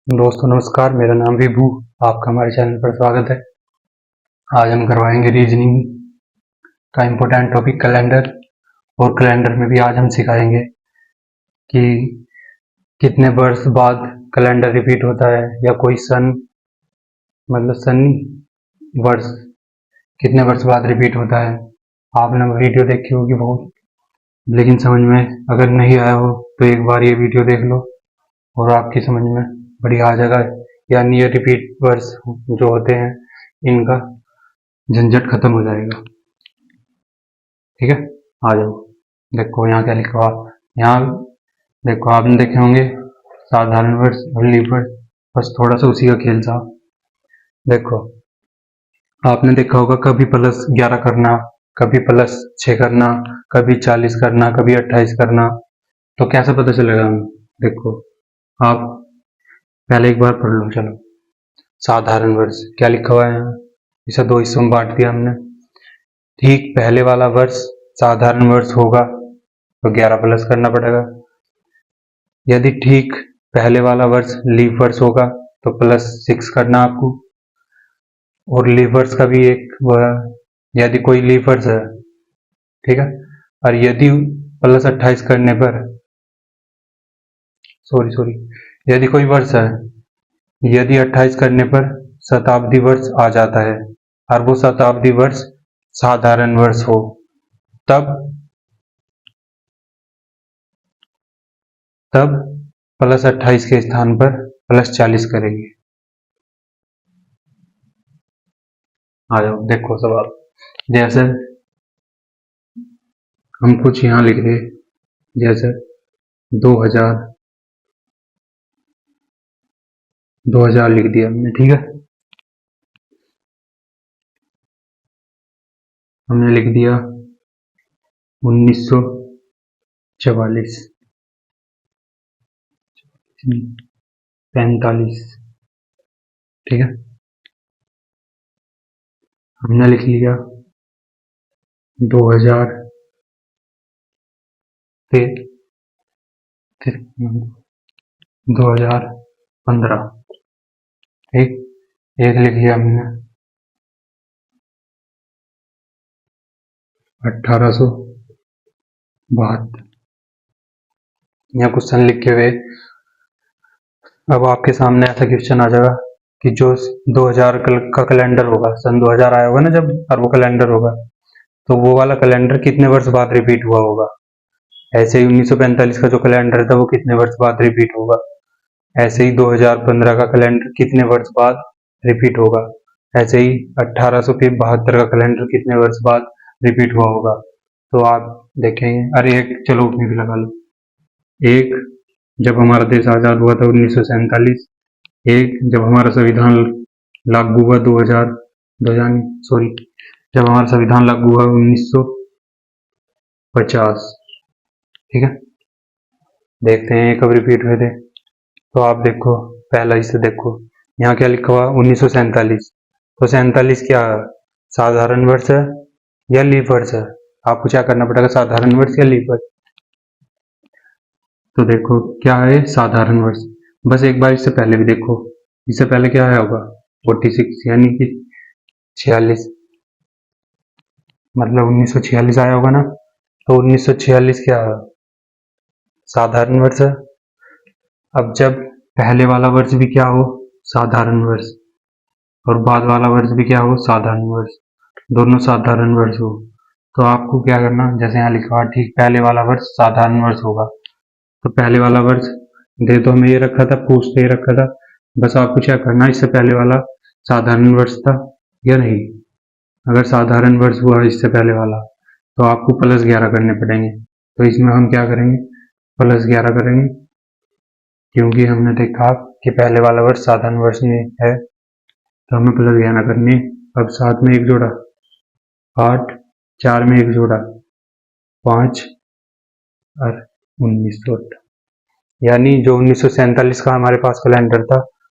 दोस्तों नमस्कार, मेरा नाम विभू। आपका हमारे चैनल पर स्वागत है। आज हम करवाएंगे रीजनिंग का इम्पोर्टेंट टॉपिक कैलेंडर। और कैलेंडर में भी आज हम सिखाएंगे कि कितने वर्ष बाद कैलेंडर रिपीट होता है, या कोई सन मतलब सन वर्ष कितने वर्ष बाद रिपीट होता है। आपने वीडियो देखी होगी बहुत, लेकिन समझ में अगर नहीं आया हो तो एक बार ये वीडियो देख लो और आपकी समझ में बढ़िया आ जाएगा। यानी ये रिपीट वर्ड्स जो होते हैं इनका झंझट खत्म हो जाएगा। ठीक है, आ जाओ। देखो यहाँ क्या लिखा हुआ, यहाँ देखो आपने देखे होंगे साधारण वर्ड्स और लीप वर्ड्स, बस थोड़ा सा उसी का खेल था। देखो आपने देखा होगा कभी +11 करना, कभी +6 करना, कभी 40 करना, कभी 28 करना। तो कैसे पता चलेगा हमें? देखो आप पहले एक बार पढ़ लो। चलो, साधारण वर्ष क्या लिखा हुआ है यहाँ, इसे दो हिस्सों में बांट दिया हमने। ठीक पहले वाला वर्ष साधारण वर्ष होगा तो 11 प्लस करना पड़ेगा। यदि ठीक पहले वाला वर्ष लीप वर्ष होगा तो +6 करना आपको। और लीप वर्ष का भी एक वह, यदि कोई लीप वर्ष है, ठीक है, और यदि +28 करने पर सॉरी यदि कोई वर्ष है, यदि 28 करने पर शताब्दी वर्ष आ जाता है और वो शताब्दी वर्ष साधारण वर्ष हो, तब +28 के स्थान पर +40 करेंगे। आ जाओ, देखो सवाल। जैसे हम कुछ यहाँ लिख रहे, जैसे 2000 लिख दिया हमने। ठीक है, हमने लिख दिया 1944 45। ठीक है, हमने लिख लिया 2015। ठीक, एक लिख लिया हमने 1872। यहाँ क्वेश्चन लिखे हुए। अब आपके सामने ऐसा क्वेश्चन आ जाएगा कि जो 2000 का कैलेंडर होगा, सन 2000 आया होगा ना जब, और वो कैलेंडर होगा, तो वो वाला कैलेंडर कितने वर्ष बाद रिपीट हुआ होगा। ऐसे ही 1945 का जो कैलेंडर था वो कितने वर्ष बाद रिपीट होगा। ऐसे ही 2015 का कैलेंडर कितने वर्ष बाद रिपीट होगा। ऐसे ही 1872 का कैलेंडर कितने वर्ष बाद रिपीट हुआ होगा। तो आप देखेंगे, अरे एक चलो उसमें भी लगा लो। एक, जब हमारा देश आज़ाद हुआ था 1947। एक, जब हमारा संविधान लागू हुआ 2000 सॉरी जब हमारा संविधान लागू हुआ 1950। ठीक है, देखते हैं कब रिपीट हुए थे। तो आप देखो पहला हिस्सा देखो, यहाँ क्या लिखा हुआ 1947। तो 47 क्या है, साधारण वर्ष है या लीप वर्ष है। आपको क्या करना पड़ेगा, साधारण वर्ष या लीप वर्ष। तो देखो क्या है साधारण वर्ष। बस एक बार इससे पहले भी देखो, इससे पहले क्या आया होगा 46, यानी कि 46, मतलब 1946 आया होगा ना। तो 1946 क्या है, साधारण वर्ष है। अब जब पहले वाला वर्ष भी क्या हो, साधारण वर्ष, और बाद वाला वर्ष भी क्या हो, साधारण वर्ष, दोनों साधारण वर्ष हो, तो आपको क्या करना, जैसे यहाँ लिखा हुआ ठीक पहले वाला वर्ष साधारण वर्ष होगा। तो पहले वाला वर्ष दे तो हमें ये रखा था, पूछ तो ये रखा था, बस आपको क्या करना, इससे पहले वाला साधारण वर्ष था या नहीं। अगर साधारण वर्ष हुआ इससे पहले वाला तो आपको +11 करने पड़ेंगे। तो इसमें हम क्या करेंगे, +11 करेंगे, क्योंकि हमने देखा कि पहले वाला वर्ष साधारण वर्ष में है, तो हमें +11 करनी। अब 7 में 1 जोड़ा 8, 4 में 1 जोड़ा 5 और 1908, यानी जो 1947 का हमारे पास कैलेंडर था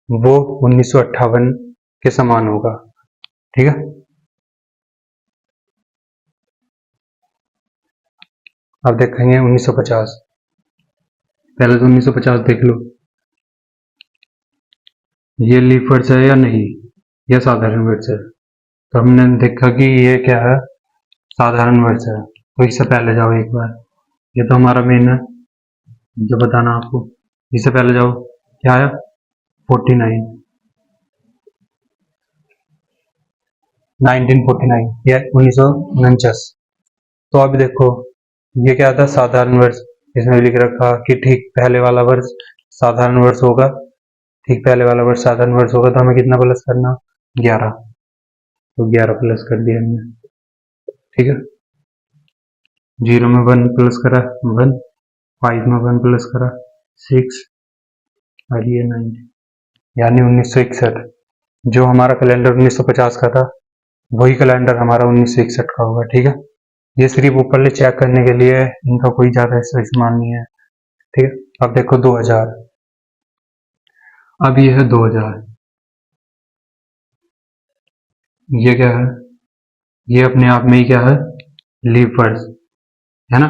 वो 1958 के समान होगा। ठीक है, अब देखेंगे 1950। पहले तो 1950 देख लो। ये लीफ वर्ड्स है या नहीं, या साधारण वर्ड्स है। तो हमने देखा कि ये क्या है, साधारण वर्ड्स है। तो इससे पहले जाओ एक बार, ये तो हमारा मेन है जो बताना आपको। इससे पहले जाओ, क्या आया 49, 1949 या 1949। तो अब देखो ये क्या था, साधारण वर्ष। इसमें लिख रखा कि ठीक पहले वाला वर्ष साधारण वर्ष होगा, ठीक पहले वाला वर्ष साधारण वर्ष होगा। तो हमें कितना प्लस करना, 11। तो 11 प्लस कर दिया हमने, ठीक है। 0 में 1 प्लस करा 1, 5 में 1 प्लस करा 6, और ये 9, यानी 1961। जो हमारा कैलेंडर 1950 का था वही कैलेंडर हमारा 1961 का होगा, ठीक है। ये सिर्फ ऊपर चेक करने के लिए, इनका कोई ज्यादा इस्तेमाल नहीं है, ठीक है। अब देखो 2000, अब ये है 2000, ये क्या है, ये अपने आप में ही क्या है, लीप वर्ड्स है ना,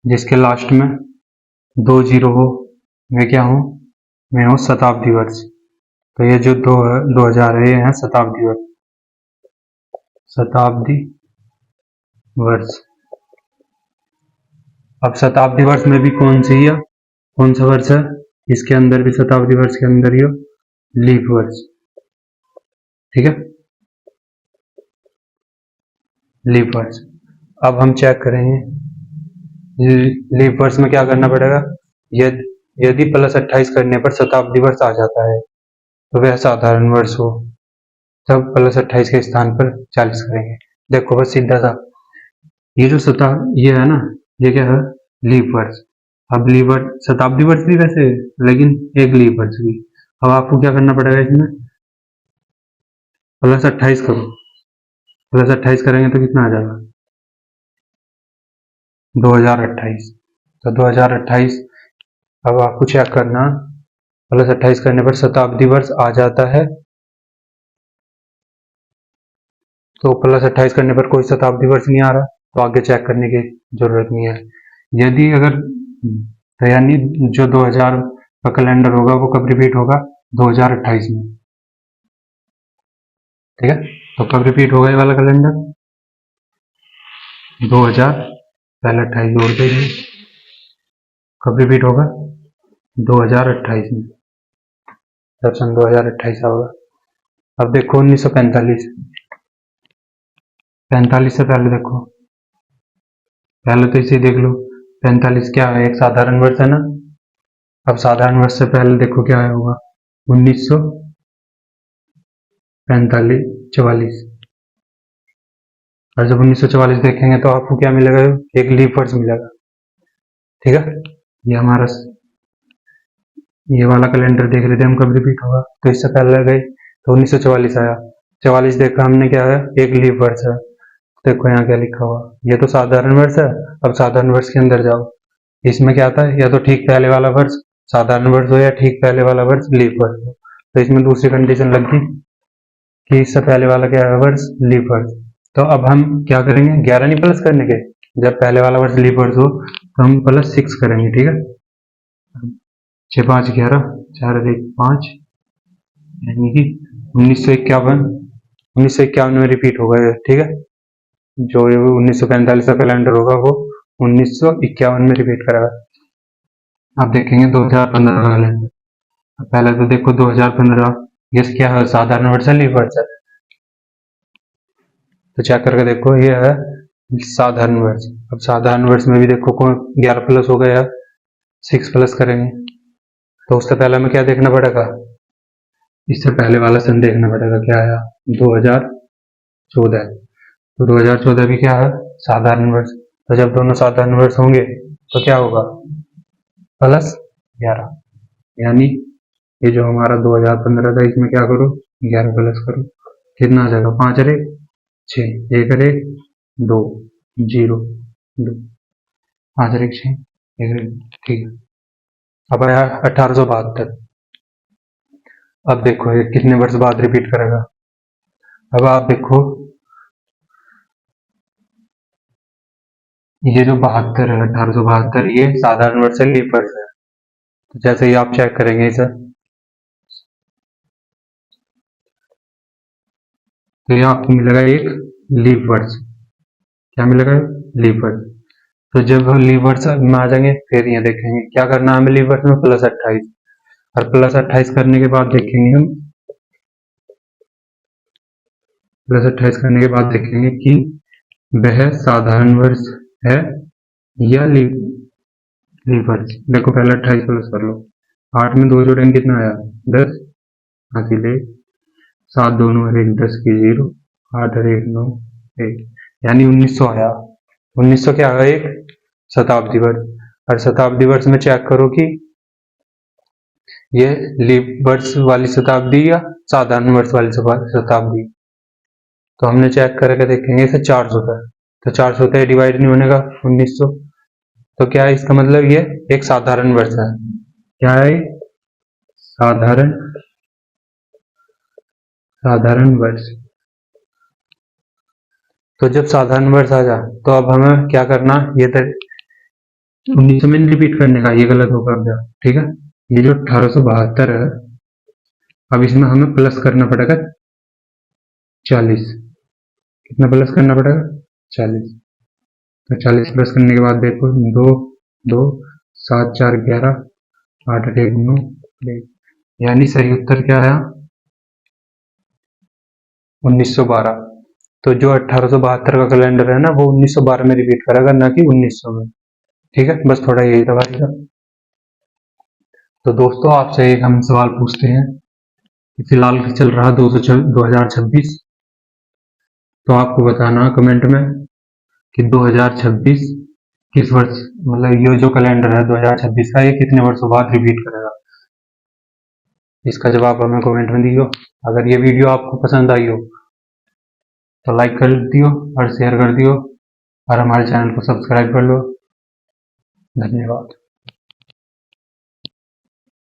जिसके लास्ट में 2 जीरो हो, मैं क्या हूँ, मैं हूँ शताब्दी वर्ष। तो ये जो 2000 है, ये है शताब्दी वर्ष, शताब्दी वर्ष। अब शताब्दी वर्ष में भी कौन सी है, कौन सा वर्ष है, इसके अंदर भी शताब्दी वर्ष के अंदर ही हो लीप वर्ष, ठीक है, लीप वर्ष। अब हम चेक करेंगे लीप वर्ष में क्या करना पड़ेगा। यदि +28 करने पर शताब्दी वर्ष आ जाता है तो वह साधारण वर्ष हो, तब +28 के स्थान पर 40 करेंगे। देखो बस सीधा सा, ये जो ये है ना, ये क्या है, लीप वर्ष। अब लीप वर्ष शताब्दी वर्ष भी वैसे, लेकिन एक लीप वर्ष भी। अब आपको क्या करना पड़ेगा, इसमें +28 करो, +28 करेंगे तो कितना आ जाएगा, 2028। तो 2028, अब आपको चेक करना, +28 करने पर शताब्दी वर्ष आ जाता है, तो +28 करने पर कोई शताब्दी वर्ष नहीं आ रहा, तो आगे चेक करने की जरूरत नहीं है। यदि अगर, तो यानी जो 2000 का कैलेंडर होगा वो कब रिपीट होगा, 2028 में, ठीक है। तो कब रिपीट होगा ये वाला कैलेंडर, 2000, पहले 28 जोड़ देंगे, कब रिपीट होगा, 2028 में, जब सन 2028 होगा। अब देखो 1945, 45 से पहले देखो, पहले तो इसे देख लो, 45 क्या है, एक साधारण वर्ष है ना। अब साधारण वर्ष से पहले देखो क्या आया होगा, 1944। और जब 1944 देखेंगे तो आपको क्या मिलेगा, एक लीप वर्ष मिलेगा, ठीक है। ये हमारा ये वाला कैलेंडर देख रहे थे हम, कब रिपीट होगा, तो इससे पहले गए तो 1944 आया, 44 देखा हमने, क्या है, एक लीप वर्ष है। देखो यहाँ क्या लिखा हुआ, ये तो साधारण वर्ष है। अब साधारण वर्ष के अंदर जाओ, इसमें क्या आता है, या तो ठीक पहले वाला वर्ष साधारण वर्ष हो, या ठीक पहले वाला वर्ष लीप वर्ष हो। तो इसमें दूसरी कंडीशन लग गई कि इससे पहले वाला क्या है, वर्ष लीप वर्ष। तो अब हम क्या करेंगे, 11 नहीं प्लस करने के, जब पहले वाला वर्ष लीप वर्ष हो तो हम +6 करेंगे, ठीक है। 6 5 11, 4 1 5, यानी कि 1951 में रिपीट होगा, ठीक है। जो 1945 का कैलेंडर होगा वो 1951 में रिपीट करेगा। अब देखेंगे 2015 का कैलेंडर। पहले तो देखो 2015, ये क्या है, साधारण वर्ष है, लीप वर्ष है। तो चेक करके देखो, ये है साधारण वर्ष। अब साधारण वर्ष में भी देखो कौन 11 प्लस हो गया, 6 प्लस करेंगे, तो उससे पहले हमें क्या देखना पड़ेगा, इससे पहले वाला सन देखना पड़ेगा, क्या आया, 2014। तो 2014 भी क्या है, साधारण वर्ष। तो जब दोनों साधारण वर्ष होंगे तो क्या होगा, +11, यानी ये जो हमारा 2015 था, इसमें क्या करो, 11 प्लस करो, कितना आ जाएगा, 5 अरे 6, 1 अरे 2, 0 2, 5 अरे 6, 1 अरे, ठीक है। अब आया 1872। अब देखो ये कितने वर्ष बाद रिपीट करेगा। अब आप देखो, ये जो 72 है, 1872, ये साधारण वर्ष है, लीप वर्ष है। तो जैसे ही आप चेक करेंगे इसे, तो ये आपको मिलेगा एक लीप वर्ष। क्या मिलेगा? लीप वर्ष। तो जब लीप वर्ष में आ जाएंगे फिर ये देखेंगे क्या करना है हमें लीप वर्ष में, +28, और +28 करने के बाद देखेंगे हम +28 करने के बाद देखेंगे कि वह साधारण वर्ष है या लीप वर्ष। देखो पहले 28 प्लस कर लो, 8 में 2 जोड़ेंगे कितना आया? 10, हासिल 1, 7 दोनों और 1 10 की 0, 8 और 1 9 1, यानी 1900 आया। 1900 क्या आया? एक शताब्दी वर्ष। और शताब्दी वर्ष में चेक करो कि ये लीप वर्ष वाली शताब्दी या साधारण वर्ष वाली शताब्दी। तो हमने चेक करके देखेंगे इसे 400 का, तो 400 से डिवाइड नहीं होने का 1900, तो क्या है इसका मतलब ये एक साधारण वर्ष है। क्या है? साधारण वर्ष। तो जब साधारण वर्ष आ जाए तो अब हमें क्या करना, ये 1900 में रिपीट करने का, ये गलत होगा अब, ठीक है। ये जो 1872 है, अब इसमें हमें प्लस करना पड़ेगा 40। कितना प्लस करना पड़ेगा? 40। तो 40 प्लस करने के बाद देखो 2 2 7 4 11, 8 8 1 9 1, यानी सही उत्तर क्या है? 1912। तो जो 1872 का कैलेंडर है ना, वो 1912 में रिपीट करेगा, ना कि 1900 में। ठीक है, बस थोड़ा यही था भाई साहब। तो दोस्तों आपसे एक हम सवाल पूछते हैं कि फिलहाल चल रहा 2026, तो आपको बताना कमेंट में कि 2026 किस वर्ष, मतलब ये जो कैलेंडर है 2026 का, ये कितने वर्षों बाद रिपीट करेगा। इसका जवाब हमें कमेंट में दियो। अगर ये वीडियो आपको पसंद आई हो तो लाइक कर दियो और शेयर कर दियो, और हमारे चैनल को सब्सक्राइब कर लो। धन्यवाद।